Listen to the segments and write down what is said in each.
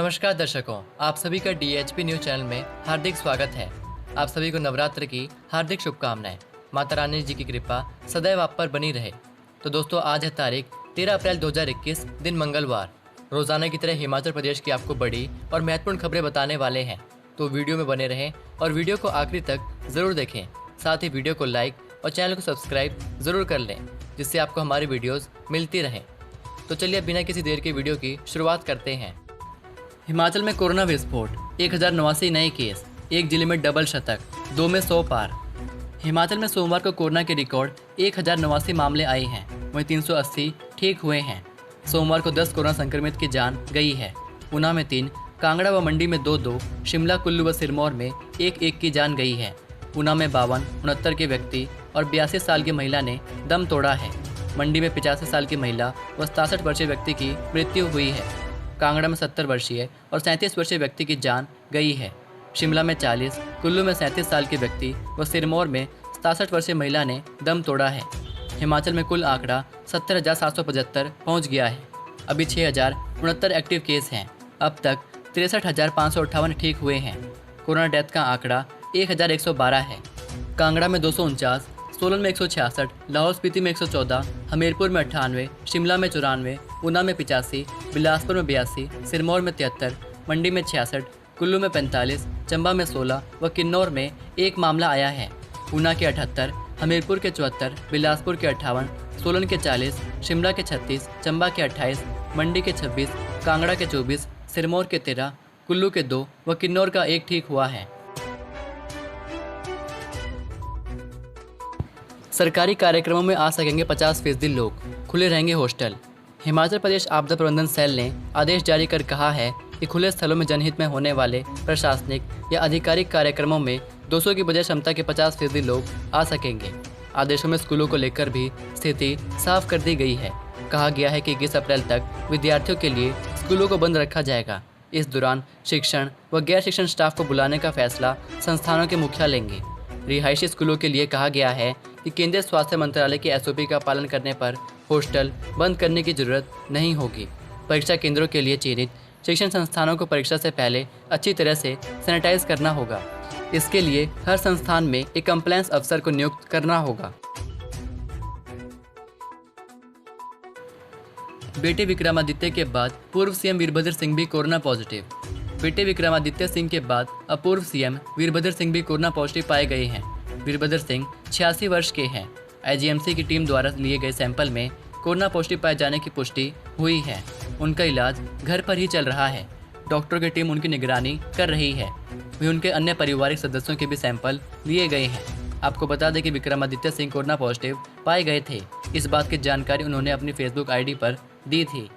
नमस्कार दर्शकों, आप सभी का DHP न्यूज चैनल में हार्दिक स्वागत है। आप सभी को नवरात्र की हार्दिक शुभकामनाएं। माता रानी जी की कृपा सदैव आप पर बनी रहे। तो दोस्तों, आज है तारीख 13 अप्रैल 2021, दिन मंगलवार। रोजाना की तरह हिमाचल प्रदेश की आपको बड़ी और महत्वपूर्ण खबरें बताने वाले हैं, तो वीडियो में बने रहें और वीडियो को आखिरी तक जरूर देखें। साथ ही वीडियो को लाइक और चैनल को सब्सक्राइब जरूर कर लें, जिससे आपको हमारी वीडियोस मिलती रहें। तो चलिए बिना किसी देर की वीडियो की शुरुआत करते हैं। हिमाचल में कोरोना विस्फोट, 1089 नए केस, एक जिले में डबल शतक, 2 में 100 पार। हिमाचल में सोमवार को कोरोना के रिकॉर्ड 1089 मामले आए हैं, वहीं 380 ठीक हुए हैं। सोमवार को 10 कोरोना संक्रमित की जान गई है। ऊना में 3, कांगड़ा व मंडी में 2-2, शिमला, कुल्लू व सिरमौर में 1-1 की जान गई है। ऊना में 52, 69 के व्यक्ति और 82 साल की महिला ने दम तोड़ा है। मंडी में 85 साल की महिला व 67 वर्षीय व्यक्ति की मृत्यु हुई है। कांगड़ा में 70 वर्षीय और 37 वर्षीय व्यक्ति की जान गई है। शिमला में 40, कुल्लू में 37 साल के व्यक्ति व सिरमौर में 67 वर्षीय महिला ने दम तोड़ा है। हिमाचल में कुल आंकड़ा 70,775 पहुंच गया है। अभी 6,069 एक्टिव केस हैं। अब तक 63,558 ठीक हुए हैं। कोरोना डेथ का आंकड़ा 1,112 है। कांगड़ा में 249, सोलन में 166, लाहौल स्पीति में 114, हमीरपुर में 98, शिमला में 94, ऊना में 85, बिलासपुर में 82, सिरमौर में 73, मंडी में 66, कुल्लू में 45, चंबा में 16 व किन्नौर में 1 मामला आया है। ऊना के 78, हमीरपुर के 74, बिलासपुर के 58, सोलन के 40, शिमला के 36, चंबा के 28, मंडी के 26, कांगड़ा के 24, सिरमौर के 13, कुल्लू के 2 व किन्नौर का 1 ठीक हुआ है। सरकारी कार्यक्रमों में आ सकेंगे 50% लोग, खुले रहेंगे हॉस्टल। हिमाचल प्रदेश आपदा प्रबंधन सेल ने आदेश जारी कर कहा है कि खुले स्थलों में जनहित में होने वाले प्रशासनिक या आधिकारिक कार्यक्रमों में 200 की बजाय क्षमता के 50% लोग आ सकेंगे। आदेशों में स्कूलों को लेकर भी स्थिति साफ कर दी गई है। कहा गया है कि 21 अप्रैल तक विद्यार्थियों के लिए स्कूलों को बंद रखा जाएगा। इस दौरान शिक्षण व गैर शिक्षण स्टाफ को बुलाने का फैसला संस्थानों के मुखिया लेंगे। रिहायशी स्कूलों के लिए कहा गया है कि केंद्रीय स्वास्थ्य मंत्रालय की SOP का पालन करने पर हॉस्टल बंद करने की जरूरत नहीं होगी। परीक्षा केंद्रों के लिए चयनित शिक्षण संस्थानों को परीक्षा से पहले अच्छी तरह से सैनिटाइज करना होगा। इसके लिए हर संस्थान में एक कंप्लायंस अफसर को नियुक्त करना होगा। बेटे विक्रमादित्य के बाद पूर्व CM वीरभद्र सिंह भी कोरोना पॉजिटिव। बेटे विक्रमादित्य सिंह के बाद अब पूर्व CM वीरभद्र सिंह भी कोरोना पॉजिटिव पाए गए हैं। वीरभद्र सिंह 86 वर्ष के हैं। IGMC की टीम द्वारा लिए गए सैंपल में कोरोना पॉजिटिव पाए जाने की पुष्टि हुई है। उनका इलाज घर पर ही चल रहा है। डॉक्टरों की टीम उनकी निगरानी कर रही है। वहीं उनके अन्य पारिवारिक सदस्यों के भी सैंपल लिए गए हैं। आपको बता दें कि विक्रमादित्य सिंह कोरोना पॉजिटिव पाए गए थे। इस बात की जानकारी उन्होंने अपनी फेसबुक ID पर दी थी।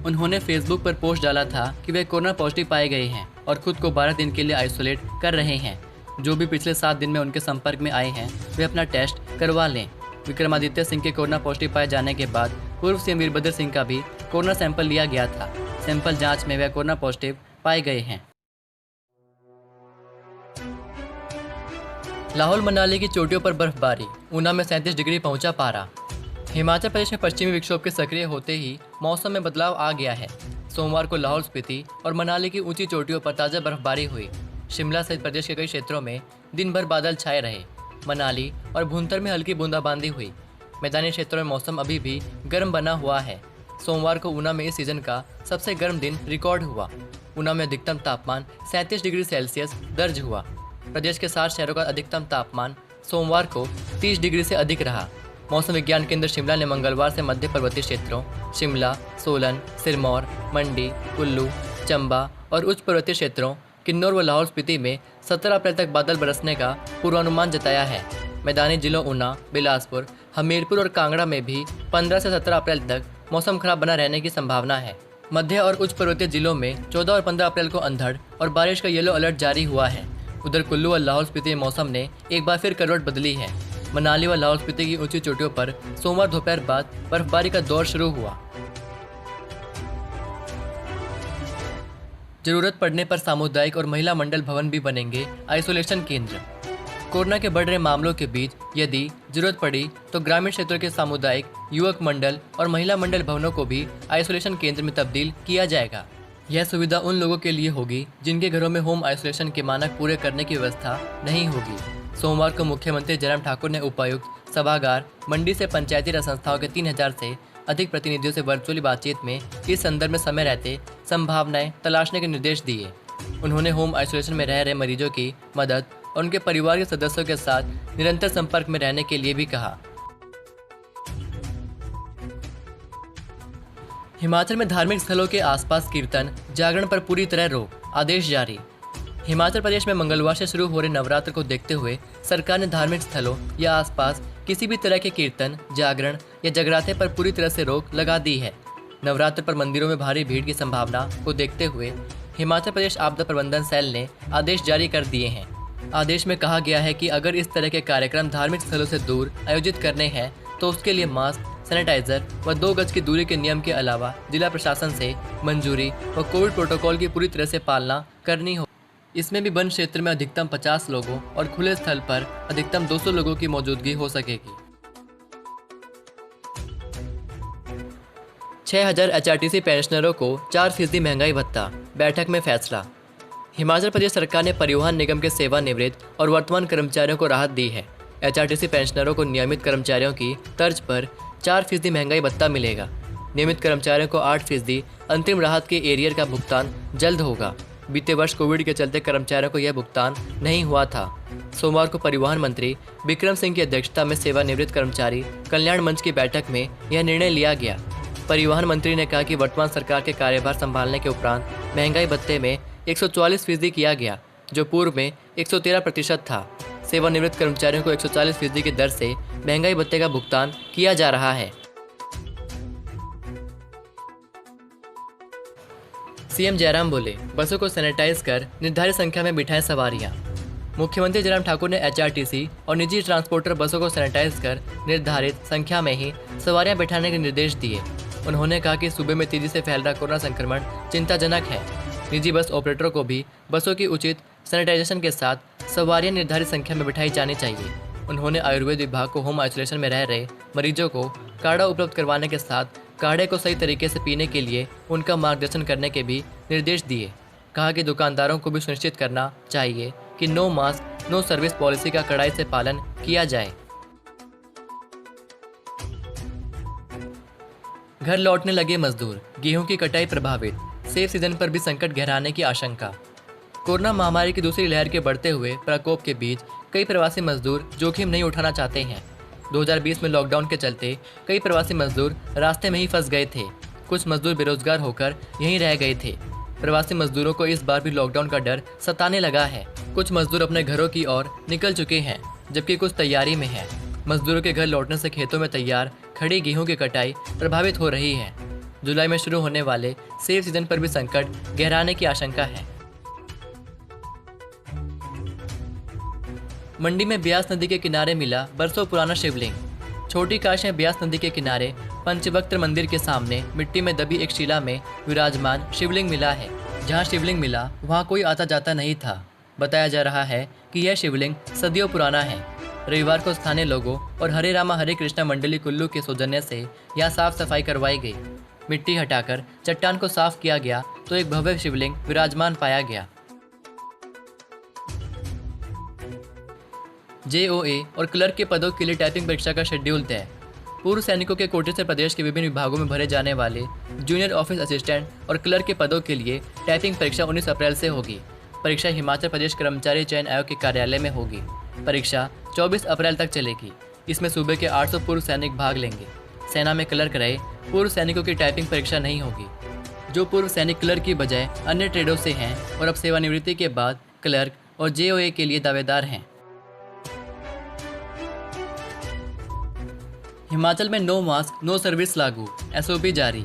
उन्होंने फेसबुक पर पोस्ट डाला था कि वे कोरोना पॉजिटिव पाए गए हैं और खुद को 12 दिन के लिए आइसोलेट कर रहे हैं। जो भी पिछले 7 दिन में उनके संपर्क में आए हैं वे अपना टेस्ट करवा लें। विक्रमादित्य सिंह के कोरोना पॉजिटिव पाए जाने के बाद पूर्व CM वीरभद्र सिंह का भी कोरोना सैंपल लिया गया था। सैंपल जांच में वे कोरोना पॉजिटिव पाए गए हैं। लाहौल मनाली की चोटियों पर बर्फबारी, ऊना में 37 डिग्री पहुंचा पारा। हिमाचल प्रदेश में पश्चिमी विक्षोभ के सक्रिय होते ही मौसम में बदलाव आ गया है। सोमवार को लाहौल स्पीति और मनाली की ऊंची चोटियों पर ताज़ा बर्फबारी हुई। शिमला सहित प्रदेश के कई क्षेत्रों में दिन भर बादल छाए रहे। मनाली और भुंतर में हल्की बूंदाबांदी हुई। मैदानी क्षेत्रों में मौसम अभी भी गर्म बना हुआ है। सोमवार को ऊना में इस सीजन का सबसे गर्म दिन रिकॉर्ड हुआ। ऊना में अधिकतम तापमान 37 डिग्री सेल्सियस दर्ज हुआ। प्रदेश के 7 शहरों का अधिकतम तापमान सोमवार को 30 डिग्री से अधिक रहा। मौसम विज्ञान केंद्र शिमला ने मंगलवार से मध्य पर्वतीय क्षेत्रों शिमला, सोलन, सिरमौर, मंडी, कुल्लू, चंबा और उच्च पर्वतीय क्षेत्रों किन्नौर व लाहौल स्पीति में 17 अप्रैल तक बादल बरसने का पूर्वानुमान जताया है। मैदानी जिलों ऊना, बिलासपुर, हमीरपुर और कांगड़ा में भी 15 से 17 अप्रैल तक मौसम खराब बना रहने की संभावना है। मध्य और उच्च पर्वतीय जिलों में 14 और 15 अप्रैल को अंधड़ और बारिश का येलो अलर्ट जारी हुआ है। उधर कुल्लू और लाहौल स्पीति में मौसम ने एक बार फिर करवट बदली है। मनाली व लाहौल स्पीति की ऊंची चोटियों पर सोमवार दोपहर बाद बर्फबारी का दौर शुरू हुआ। जरूरत पड़ने पर सामुदायिक और महिला मंडल भवन भी बनेंगे आइसोलेशन केंद्र। कोरोना के बढ़ रहे मामलों के बीच यदि जरूरत पड़ी तो ग्रामीण क्षेत्रों के सामुदायिक, युवक मंडल और महिला मंडल भवनों को भी आइसोलेशन केंद्र में तब्दील किया जाएगा। यह सुविधा उन लोगों के लिए होगी जिनके घरों में होम आइसोलेशन के मानक पूरे करने की व्यवस्था नहीं होगी। सोमवार को मुख्यमंत्री जयराम ठाकुर ने उपायुक्त सभागार मंडी से पंचायती राज संस्थाओं के 3000 से अधिक प्रतिनिधियों से वर्चुअली बातचीत में इस संदर्भ में समय रहते संभावनाएं तलाशने के निर्देश दिए। उन्होंने होम आइसोलेशन में रह रहे मरीजों की मदद और उनके परिवार के सदस्यों के साथ निरंतर संपर्क में रहने के लिए भी कहा। हिमाचल में धार्मिक स्थलों के आसपास कीर्तन जागरण पर पूरी तरह रोक, आदेश जारी। हिमाचल प्रदेश में मंगलवार से शुरू हो रहे नवरात्र को देखते हुए सरकार ने धार्मिक स्थलों या आसपास किसी भी तरह के कीर्तन, जागरण या जगराते पर पूरी तरह से रोक लगा दी है। नवरात्र पर मंदिरों में भारी भीड़ की संभावना को देखते हुए हिमाचल प्रदेश आपदा प्रबंधन सेल ने आदेश जारी कर दिए हैं। आदेश में कहा गया है कि अगर इस तरह के कार्यक्रम धार्मिक स्थलों से दूर आयोजित करने हैं तो उसके लिए मास्क, सैनिटाइजर व 2 गज की दूरी के नियम के अलावा जिला प्रशासन से मंजूरी व कोविड प्रोटोकॉल की पूरी तरह से पालना करनी हो। इसमें भी वन क्षेत्र में अधिकतम 50 लोगों और खुले स्थल पर अधिकतम 200 लोगों की मौजूदगी हो सकेगी। 6000 एचआरटीसी पेंशनरों को 4% महंगाई भत्ता, बैठक में फैसला। हिमाचल प्रदेश सरकार ने परिवहन निगम के सेवानिवृत्त और वर्तमान कर्मचारियों को राहत दी है। एचआरटीसी पेंशनरों को नियमित कर्मचारियों की तर्ज पर 4% महंगाई भत्ता मिलेगा। नियमित कर्मचारियों को 8% अंतरिम राहत के एरियर का भुगतान जल्द होगा। बीते वर्ष कोविड के चलते कर्मचारियों को यह भुगतान नहीं हुआ था। सोमवार को परिवहन मंत्री बिक्रम सिंह की अध्यक्षता में सेवानिवृत्त कर्मचारी कल्याण मंच की बैठक में यह निर्णय लिया गया। परिवहन मंत्री ने कहा कि वर्तमान सरकार के कार्यभार संभालने के उपरांत महंगाई भत्ते में 144% किया गया, जो पूर्व में 113% था। सेवानिवृत्त कर्मचारियों को 140% की दर से महंगाई भत्ते का भुगतान किया जा रहा है। सीएम जयराम बोले, बसों को सैनिटाइज कर निर्धारित संख्या में बिठाएं सवारियां। मुख्यमंत्री जयराम ठाकुर ने एचआरटीसी और निजी ट्रांसपोर्टर बसों को सैनिटाइज कर निर्धारित संख्या में ही सवारियां बिठाने के निर्देश दिए। उन्होंने कहा कि सूबे में तेजी से फैल रहा कोरोना संक्रमण चिंताजनक है। निजी बस ऑपरेटरों को भी बसों की उचित सैनिटाइजेशन के साथ सवारियां निर्धारित संख्या में बिठाई जानी चाहिए। उन्होंने आयुर्वेद विभाग को होम आइसोलेशन में रह रहे मरीजों को काढ़ा उपलब्ध करवाने के साथ काढ़े को सही तरीके से पीने के लिए उनका मार्गदर्शन करने के भी निर्देश दिए। कहा कि दुकानदारों को भी सुनिश्चित करना चाहिए कि no mask no service policy का कड़ाई से पालन किया जाए। घर लौटने लगे मजदूर, गेहूं की कटाई प्रभावित, सेब सीजन पर भी संकट गहराने की आशंका। कोरोना महामारी की दूसरी लहर के बढ़ते हुए प्रकोप के बीच कई प्रवासी मजदूर जोखिम नहीं उठाना चाहते हैं। 2020 में लॉकडाउन के चलते कई प्रवासी मजदूर रास्ते में ही फंस गए थे। कुछ मजदूर बेरोजगार होकर यहीं रह गए थे। प्रवासी मजदूरों को इस बार भी लॉकडाउन का डर सताने लगा है। कुछ मजदूर अपने घरों की ओर निकल चुके हैं, जबकि कुछ तैयारी में हैं। मजदूरों के घर लौटने से खेतों में तैयार खड़ी गेहूं की कटाई प्रभावित हो रही है। जुलाई में शुरू होने वाले सेब सीजन पर भी संकट गहराने की आशंका है। मंडी में ब्यास नदी के किनारे मिला बरसों पुराना शिवलिंग। छोटी काश में ब्यास नदी के किनारे पंचवक्त्र मंदिर के सामने मिट्टी में दबी एक शिला में विराजमान शिवलिंग मिला है। जहां शिवलिंग मिला वहां कोई आता जाता नहीं था। बताया जा रहा है कि यह शिवलिंग सदियों पुराना है। रविवार को स्थानीय लोगों और हरे रामा हरे कृष्णा मंडली कुल्लू के सौजन्य से यहाँ साफ सफाई करवाई गई। मिट्टी हटाकर चट्टान को साफ किया गया तो एक भव्य शिवलिंग विराजमान पाया गया। जेओए और क्लर्क के पदों के लिए टाइपिंग परीक्षा का शेड्यूल तय। पूर्व सैनिकों के कोटे से प्रदेश के विभिन्न विभागों में भरे जाने वाले जूनियर ऑफिस असिस्टेंट और क्लर्क के पदों के लिए टाइपिंग परीक्षा 19 अप्रैल से होगी। परीक्षा हिमाचल प्रदेश कर्मचारी चयन आयोग के कार्यालय में होगी। परीक्षा 24 अप्रैल तक चलेगी। इसमें सूबे के 800 पूर्व सैनिक भाग लेंगे। सेना में क्लर्क रहे पूर्व सैनिकों की टाइपिंग परीक्षा नहीं होगी। जो पूर्व सैनिक क्लर्क की बजाय अन्य ट्रेडों से हैं और अब सेवानिवृत्ति के बाद क्लर्क और जेओए के लिए दावेदार हैं। हिमाचल में नो मास्क नो सर्विस लागू, एसओपी जारी।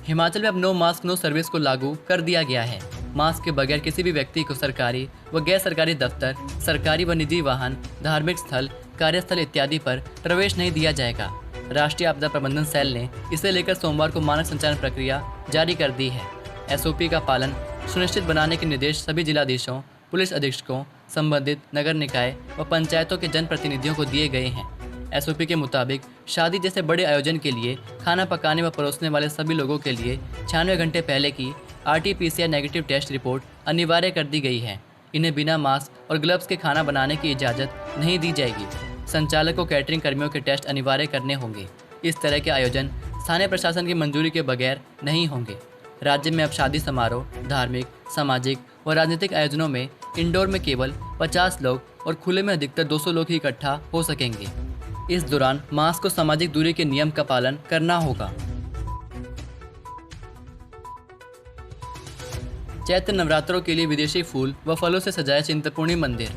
हिमाचल में अब नो मास्क नो सर्विस को लागू कर दिया गया है। मास्क के बगैर किसी भी व्यक्ति को सरकारी व गैर सरकारी दफ्तर, सरकारी व निजी वाहन, धार्मिक स्थल, कार्यस्थल इत्यादि पर प्रवेश नहीं दिया जाएगा। राष्ट्रीय आपदा प्रबंधन सेल ने इसे लेकर सोमवार को मानक संचालन प्रक्रिया जारी कर दी है। एसओपी का पालन सुनिश्चित बनाने के निर्देश सभी जिलाधीशों, पुलिस अधीक्षकों, संबंधित नगर निकाय व पंचायतों के जनप्रतिनिधियों को दिए गए हैं। एसओपी के मुताबिक शादी जैसे बड़े आयोजन के लिए खाना पकाने व परोसने वाले सभी लोगों के लिए 96 घंटे पहले की RT-PCR नेगेटिव टेस्ट रिपोर्ट अनिवार्य कर दी गई है। इन्हें बिना मास्क और ग्लव्स के खाना बनाने की इजाज़त नहीं दी जाएगी। संचालक को कैटरिंग कर्मियों के टेस्ट अनिवार्य करने होंगे। इस तरह के आयोजन स्थानीय प्रशासन की मंजूरी के बगैर नहीं होंगे। राज्य में अब शादी समारोह, धार्मिक, सामाजिक व राजनीतिक आयोजनों में इंडोर में केवल 50 लोग और खुले में अधिकतर 200 लोग ही इकट्ठा हो सकेंगे। इस दौरान मास्क और सामाजिक दूरी के नियम का पालन करना होगा। चैत्र नवरात्रों के लिए विदेशी फूल व फलों से सजाया चिंतपूर्णी मंदिर।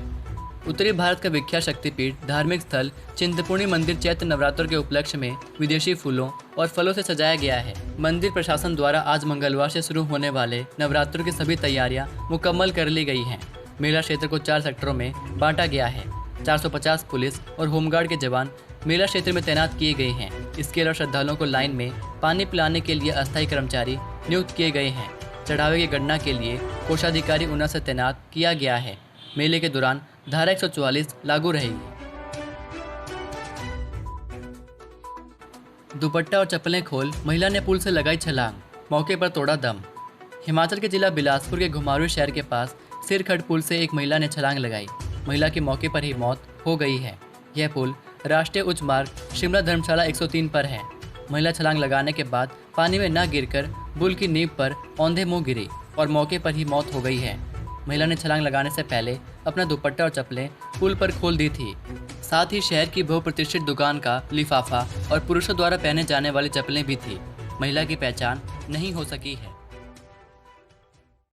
उत्तरी भारत का विख्यात शक्तिपीठ धार्मिक स्थल चिंतपूर्णी मंदिर चैत्र नवरात्रों के उपलक्ष्य में विदेशी फूलों और फलों से सजाया गया है। मंदिर प्रशासन द्वारा आज मंगलवार से शुरू होने वाले नवरात्रों की सभी तैयारियां मुकम्मल कर ली गई हैं। मेला क्षेत्र को 4 सेक्टरों में बांटा गया है। 450 पुलिस और होमगार्ड के जवान मेला क्षेत्र में तैनात किए गए हैं। इसके अलावा श्रद्धालुओं को लाइन में पानी पिलाने के लिए अस्थायी कर्मचारी नियुक्त किए गए हैं। चढ़ावे की गणना के लिए कोषाधिकारी ऊना से तैनात किया गया है। मेले के दौरान धारा 144 लागू रहेगी। दुपट्टा और चप्पलें खोल महिला ने पुल से लगाई छलांग, मौके पर तोड़ा दम। हिमाचल के जिला बिलासपुर के घुमारवीं शहर के पास सिरखट पुल से एक महिला ने छलांग लगाई। महिला की मौके पर ही मौत हो गई है। यह पुल राष्ट्रीय उच्च मार्ग शिमला धर्मशाला 103 पर है। महिला छलांग लगाने के बाद पानी में न गिरकर पुल की नींव पर औंधे मुंह गिरी और मौके पर ही मौत हो गई है। महिला ने छलांग लगाने से पहले अपना दुपट्टा और चप्पलें पुल पर खोल दी थी। साथ ही शहर की बहुप्रतिष्ठित दुकान का लिफाफा और पुरुषों द्वारा पहने जाने वाली चप्पलें भी थी। महिला की पहचान नहीं हो सकी है।